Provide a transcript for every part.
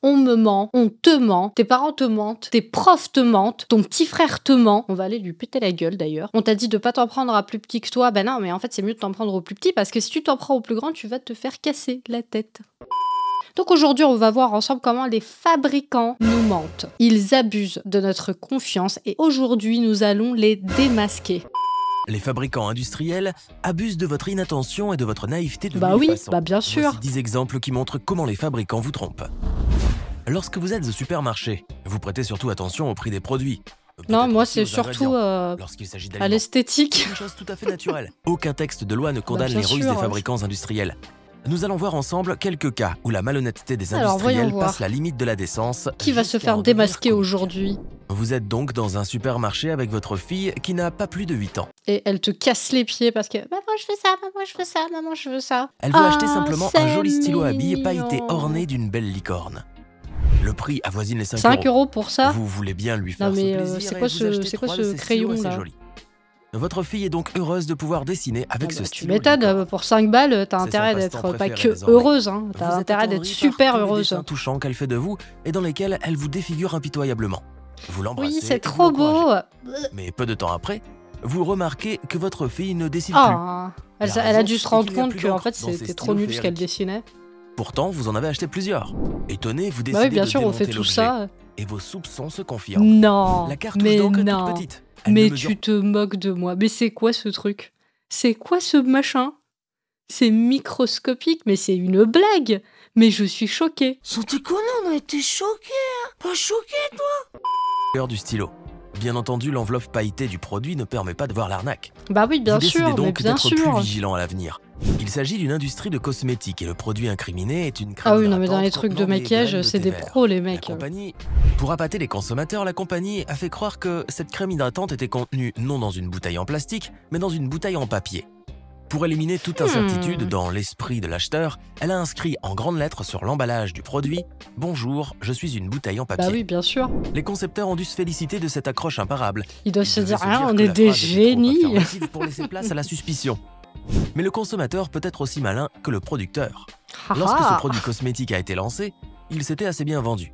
on me ment, on te ment, tes parents te mentent, tes profs te mentent, ton petit frère te ment. On va aller lui péter la gueule d'ailleurs. On t'a dit de pas t'en prendre à plus petit que toi. Ben non, mais en fait, c'est mieux de t'en prendre au plus petit parce que si tu t'en prends au plus grand, tu vas te faire casser la tête. Donc aujourd'hui, on va voir ensemble comment les fabricants nous mentent. Ils abusent de notre confiance et aujourd'hui, nous allons les démasquer. Les fabricants industriels abusent de votre inattention et de votre naïveté de Bah mille oui, façons. bah bien sûr. Voici 10 exemples qui montrent comment les fabricants vous trompent. Lorsque vous êtes au supermarché, vous prêtez surtout attention au prix des produits. Non, Peut-être moi aussi c'est aux surtout ingrédients. Lorsqu'il s'agit à d'aliments, l'esthétique. c'est une chose tout à fait naturelle. Aucun texte de loi ne condamne bien les ruses sûr, des fabricants industriels. Nous allons voir ensemble quelques cas où la malhonnêteté des Alors, industriels voyons voir. passe la limite de la décence. Qui va se jusqu'à faire en devenir démasquer comique. aujourd'hui? Vous êtes donc dans un supermarché avec votre fille qui n'a pas plus de 8 ans. Et elle te casse les pieds parce que maman je veux ça, maman je veux ça, maman je veux ça. Elle veut acheter Ah, simplement c'est un joli stylo à billes pailleté mignon. orné d'une belle licorne. Le prix avoisine les 5 5 € pour ça? Vous voulez bien lui faire Non, ce mais, plaisir c'est et quoi vous ce- achetez c'est quoi 3 ce de ces crayon, stylos assez là? jolis. Votre fille est donc heureuse de pouvoir dessiner avec ce Tu stylo m'étonnes, licorne. pour 5 balles, t'as C'est intérêt son d'être passe-temps pas préféré que désormais. heureuse, hein. Vous T'as êtes intérêt attendri d'être par super tous les heureuse. dessins touchants qu'elle fait de vous et dans lesquels elle vous défigure impitoyablement. Vous l'embrassez Oui, et c'est vous trop l'encouragez. beau. Mais peu de temps après, vous remarquez que votre fille ne dessine Oh, elle, La elle a raison, dû se c'est rendre qu'il n'y a compte plus que en d'encre fait dans ces c'était trop stylos nul ce qu'elle féeriques. dessinait. plus. Pourtant, vous en avez acheté plusieurs. Étonné, vous décidez Bah oui, bien de sûr, on fait démonter tout l'objet. ça. Et vos soupçons se confirment. Non, La cartouche mais d'encre est non. toute petite. Elle Mais ne mesure tu te moques de moi. Mais c'est quoi ce truc? C'est quoi ce machin? C'est microscopique, mais c'est une blague. Mais je suis choquée. Sans déconner, on a été choqués, hein. Pas choqués, toi. l'heure du stylo. Bien entendu, l'enveloppe pailletée du produit ne permet pas de voir l'arnaque. Bah oui, bien Vous décidez sûr, mais donc bien d'être plus sûr. vigilant à l'avenir. Il s'agit d'une industrie de cosmétiques et le produit incriminé est une crème Ah oui, non, mais dans les hydratante trucs de contenant des maquillage, graines de c'est thé des vert. pros, les La mecs. compagnie, pour appâter les consommateurs, la compagnie a fait croire que cette crème hydratante était contenue non dans une bouteille en plastique, mais dans une bouteille en papier. Pour éliminer toute incertitude dans l'esprit de l'acheteur, elle a inscrit en grandes lettres sur l'emballage du produit « Bonjour, je suis une bouteille en papier Bah oui, bien sûr. ». Les concepteurs ont dû se féliciter de cette accroche imparable. Ils doivent Ils se devaient dire, ah, on que est la des phrase était trop génies. affirmative pour laisser place à la suspicion. Mais le consommateur peut être aussi malin que le producteur. Lorsque ce Ah. produit cosmétique a été lancé, il s'était assez bien vendu.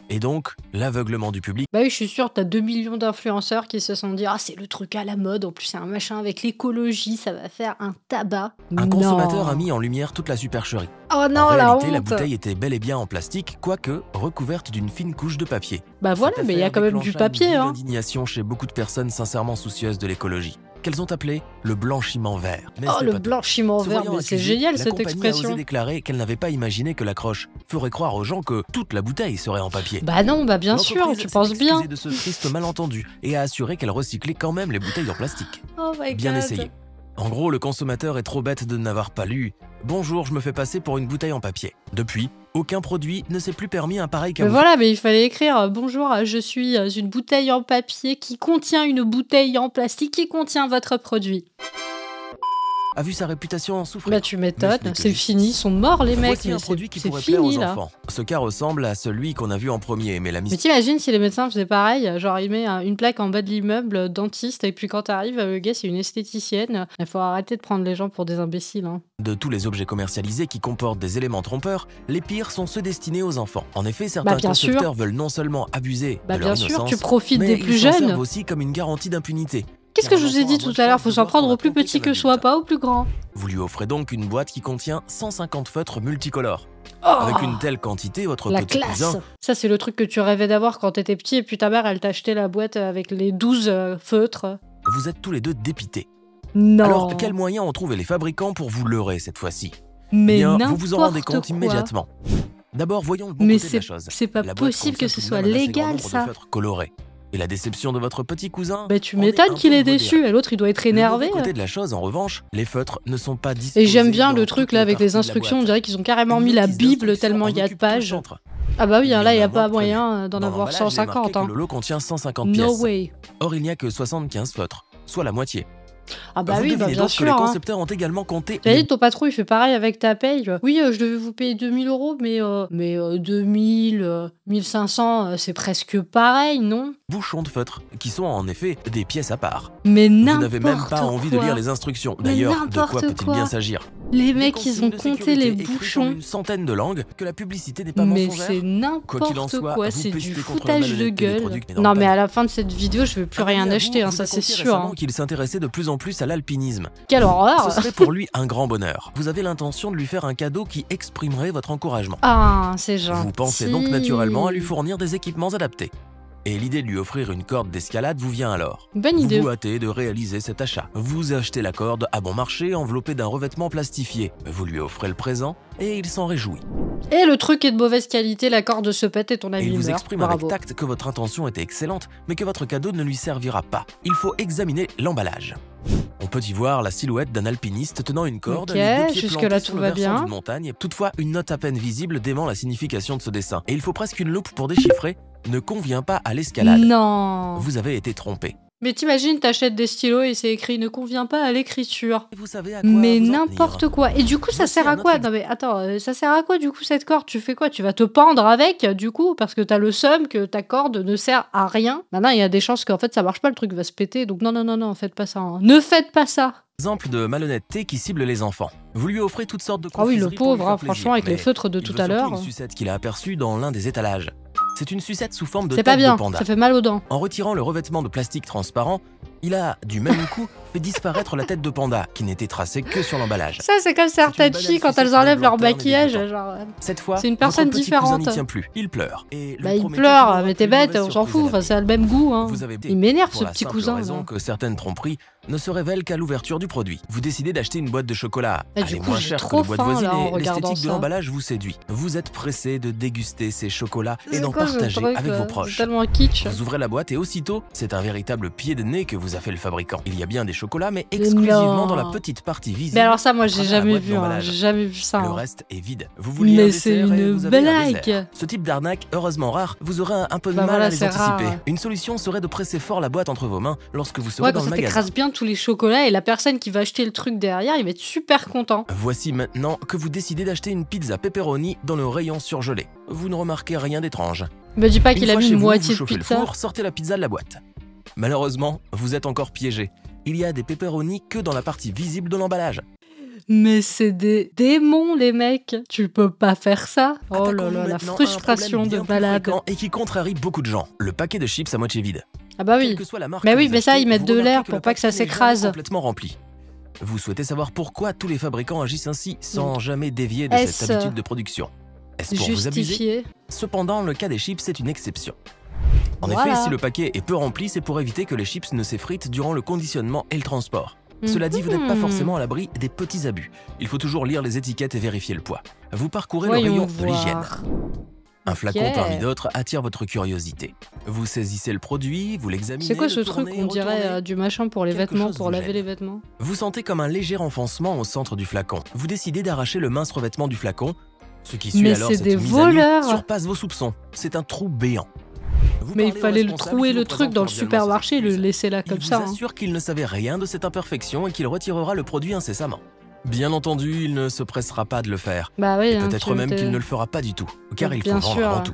Et donc, l'aveuglement du public Bah oui, je suis sûre, t'as 2 millions d'influenceurs qui se sont dit, ah, c'est le truc à la mode, en plus c'est un machin avec l'écologie, ça va faire un tabac. Un Non. consommateur a mis en lumière toute la supercherie. Oh non, En la réalité, la honte. bouteille était bel et bien en plastique, quoique recouverte d'une fine couche de papier. Bah voilà, Cette mais il y a affaire quand même du déclencha papier, une vive hein. indignation chez beaucoup de personnes sincèrement soucieuses de l'écologie, qu'elles ont appelé le blanchiment vert. Mais Oh, ce n'est le pas tout. blanchiment Se vert, voyant mais c'est accusée, génial la cette compagnie a expression. osé déclarer qu'elle n'avait pas imaginé que l'accroche ferait croire aux gens que toute la bouteille serait en papier. Bah non, bah bien sûr, L'entreprise tu s'est penses bien. excusée de ce triste malentendu et a assuré qu'elle recyclait quand même les bouteilles en plastique. Oh my Bien god. essayé. En gros, le consommateur est trop bête de n'avoir pas lu « Bonjour, je me fais passer pour une bouteille en papier ». Depuis, aucun produit ne s'est plus permis un pareil Mais camouflage. voilà, mais il fallait écrire bonjour, je suis une bouteille en papier qui contient une bouteille en plastique qui contient votre produit. A vu sa réputation en souffrir. Bah tu Mais m'étonnes, ce n'est que c'est juste. fini, ils sont morts les mecs, Voici mais un produit qui c'est pourrait plaire fini aux là. enfants. Ce cas ressemble à celui qu'on a vu en premier, mais la Mais mission t'imagines si les médecins faisaient pareil, genre il met une plaque en bas de l'immeuble, dentiste, et puis quand t'arrives, le gars c'est une esthéticienne. Il faut arrêter de prendre les gens pour des imbéciles. Hein. de tous les objets commercialisés qui comportent des éléments trompeurs, les pires sont ceux destinés aux enfants. En effet, certains bien sûr. concepteurs veulent non seulement abuser Bah de leur bien sûr, innocence, tu profites mais des ils plus s'en jeunes. servent aussi comme une garantie d'impunité. Qu'est-ce que je vous ai dit tout à l'heure, faut s'en prendre au plus petit que soi, pas au plus grand. Vous lui offrez donc une boîte qui contient 150 feutres multicolores. Oh, Avec une telle quantité, votre la petit classe. cousin Ça c'est le truc que tu rêvais d'avoir quand t'étais petit, et puis ta mère elle t'a acheté la boîte avec les 12 feutres. vous êtes tous les deux dépités. Non. Alors, quels moyens ont trouvé les fabricants pour vous leurrer cette fois-ci? Mais Bien, n'importe vous vous en rendez compte quoi. immédiatement. D'abord, voyons le bon Mais côté de la chose. c'est pas La boîte possible que contient ce tout de soit même un assez grand légal nombre de ça. feutres colorés. Et la déception de votre petit cousin Bah tu en est m'étonnes un qu'il peu est modérée. déçu, et l'autre il doit être énervé. Le mauvais côté de la chose, en revanche, les feutres ne sont pas disposés Et j'aime bien dans le truc toutes là avec parties les de la instructions, on boîte. dirait qu'ils ont carrément Une mis la notice Bible d'instruction tellement en il y a de occupe tout le pages. centre. Ah bah oui, Il y hein, en là il y a a pas moins prévu. moyen d'en Dans avoir l'emballage, il est marqué 150. que Hein. le lot contient 150 No pièces. way. Or, il n'y a que 75 feutres, soit la moitié. Ah bah Vous oui, bah devinez bien donc que les sûr. Hein. concepteurs ont également compté T'as dit, ton patron il fait pareil avec ta paye. Oui, je devais vous payer 2000 €, mais 2000, 1500, c'est presque pareil, non? bouchons de feutres, qui sont en effet des pièces à part. Mais Vous n'importe n'avez même pas envie de quoi. lire les instructions. Mais D'ailleurs, de quoi n'importe peut-il quoi. bien s'agir? Les mecs, ils ont compté les bouchons. Une centaine de langues que la publicité n'est pas Mais mensongère. c'est n'importe quoi, c'est du foutage de gueule. Non, Non mais à la fin de cette vidéo, je vais plus rien acheter, hein, ça c'est sûr. Hein. Qu'il s'intéressait de plus en plus à l'alpinisme. Quelle horreur! Ce serait pour lui un grand bonheur. Vous avez l'intention de lui faire un cadeau qui exprimerait votre encouragement. Ah, c'est gentil. Vous pensez donc naturellement à lui fournir des équipements adaptés. Et l'idée de lui offrir une corde d'escalade vous vient alors. Bonne idée. Vous vous hâtez de réaliser cet achat. Vous achetez la corde à bon marché enveloppée d'un revêtement plastifié. Vous lui offrez le présent et il s'en réjouit. Et le truc est de mauvaise qualité, la corde se pète et ton ami Et il vous meurt. exprime Bravo. avec tact que votre intention était excellente, mais que votre cadeau ne lui servira pas. Il faut examiner l'emballage. On peut y voir la silhouette d'un alpiniste tenant une corde Ok, avec des pieds jusque-là, plantés tout sur le va versant bien. d'une montagne. Toutefois, une note à peine visible dément la signification de ce dessin. Et il faut presque une loupe pour déchiffrer « ne convient pas à l'escalade ». Non. Vous avez été trompé. Mais t'imagines, t'achètes des stylos et c'est écrit « ne convient pas à l'écriture ». Vous savez à quoi Mais vous en n'importe tenir. quoi. Et du coup, ça Voici sert un à quoi? autre Non mais attends, ça sert à quoi du coup cette corde? Tu fais quoi? Tu vas te pendre avec du coup? Parce que t'as le seum que ta corde ne sert à rien. Maintenant, il y a des chances qu'en fait ça marche pas, le truc va se péter. Donc non, faites pas ça. Hein. Ne faites pas ça! Exemple de malhonnêteté qui cible les enfants. Vous lui offrez toutes sortes de Ah oui, le confiseries pour lui pauvre, faire hein, plaisir, franchement, avec les mais feutres de il tout veut à surtout l'heure. une sucette qu'il a aperçue dans l'un des étalages. C'est une sucette sous forme de C'est tête pas bien, de panda. ça fait mal aux dents. En retirant le revêtement de plastique transparent, il a, du même coup, fait disparaître la tête de panda, qui n'était tracée que sur l'emballage. Ça, c'est comme certaines banale filles quand sucette elles enlèvent de leur lanterne et maquillage, dégoûtant. genre... Cette fois, C'est une personne votre petit cousin différente. n'y tient plus. Il pleure. Et lui Bah, il promettez qu'il pleure, n'aura mais t'es plus de bête, mauvaise on s'en surprise fout, à enfin, la c'est le même goût, hein. Vous avez Il m'énerve pour ce la petit simple cousin. raison là. que certaines tromperies ne se révèlent qu'à l'ouverture du produit. Vous décidez d'acheter une boîte de chocolat. Et Elle du est coup, moins j'ai chère que trop les boîtes faim, voisines là, en et regardant l'esthétique de ça. l'emballage vous séduit. Vous êtes pressé de déguster ces chocolats et C'est d'en quoi ce partager truc, avec là? vos C'est proches. tellement kitsch. Vous ouvrez la boîte et aussitôt, c'est un véritable pied de nez que vous a fait le fabricant. Il y a bien des chocolats, mais exclusivement non. dans la petite partie visible. Mais alors ça, moi, j'ai à travers la jamais boîte vu, hein. d'emballage. J'ai jamais vu ça. Le hein. reste est vide. Vous vouliez un Mais dessert c'est et une vous avez un blague. dessert. Ce type d'arnaque, heureusement rare, vous aurez un peu de Bah mal voilà, à les c'est rare, anticiper. ouais. Une solution serait de presser fort la boîte entre vos mains lorsque vous serez Ouais, dans quand le ça magasin. t'écrase bien tous les chocolats et la personne qui va acheter le truc derrière, il va être super content. Voici maintenant que vous décidez d'acheter une pizza pepperoni dans le rayon surgelé. Vous ne remarquez rien d'étrange. Me dis pas qu'il a fois mis chez une vous, moitié vous de chauffez le pizza. four, sortez la pizza de la boîte. Malheureusement, vous êtes encore piégé. Il y a des pepperoni que dans la partie visible de l'emballage. Mais c'est des démons, les mecs. Tu peux pas faire ça. Oh là Attaquons-nous là, la maintenant à un frustration problème de bien plus malade. fréquent et qui contrarie beaucoup de gens. Le paquet de chips à moitié vide. Ah bah oui. Quelle que soit la marque Mais que oui, vous mais ça, achetez, ils mettent vous de remarquez l'air que pour le pas que ça paquet n'est jamais s'écrase. complètement rempli. Vous souhaitez savoir pourquoi tous les fabricants agissent ainsi sans jamais dévier de Est-ce cette habitude de production. Est-ce pour vous abuser? Justifié. Cependant, le cas des chips est une exception. En Voilà. effet, si le paquet est peu rempli, c'est pour éviter que les chips ne s'effritent durant le conditionnement et le transport. Cela dit, vous n'êtes pas forcément à l'abri des petits abus. Il faut toujours lire les étiquettes et vérifier le poids. Vous parcourez le Voyons rayon de l'hygiène. voir. Un flacon Ok. parmi d'autres attire votre curiosité. Vous saisissez le produit, vous l'examinez. C'est quoi ce le truc? tournez, On dirait retournez. du machin pour les Quelque vêtements, chose pour vous laver gêne. les vêtements. Vous sentez comme un léger enfoncement au centre du flacon. Vous décidez d'arracher le mince revêtement du flacon. Ce qui suit Mais alors c'est cette des mise à nu voleurs. surpasse vos soupçons. C'est un trou béant. Vous Mais il parlez au fallait le responsable trouer qui le vous truc présente dans le cordialement supermarché et ses le excuses. laisser là comme Il ça. vous hein. assure qu'il ne savait rien de cette imperfection et qu'il retirera le produit incessamment. Bien entendu, il ne se pressera pas de le faire. Bah oui. Et hein, peut-être tu même t'es- qu'il ne le fera pas du tout, car il faut Bien vendre sûr. avant tout.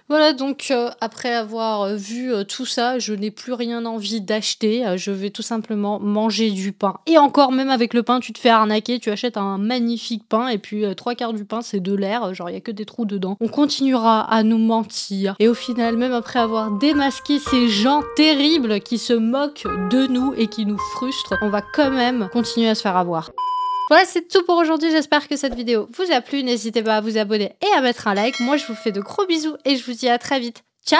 Voilà, donc après avoir vu tout ça, je n'ai plus rien envie d'acheter. Je vais tout simplement manger du pain. Et encore, même avec le pain, tu te fais arnaquer. Tu achètes un magnifique pain et puis 3/4 du pain, c'est de l'air. Genre, il n'y a que des trous dedans. On continuera à nous mentir. Et au final, même après avoir démasqué ces gens terribles qui se moquent de nous et qui nous frustrent, on va quand même continuer à se faire avoir. Voilà, c'est tout pour aujourd'hui. J'espère que cette vidéo vous a plu. N'hésitez pas à vous abonner et à mettre un like. Moi, je vous fais de gros bisous et je vous dis à très vite. Ciao!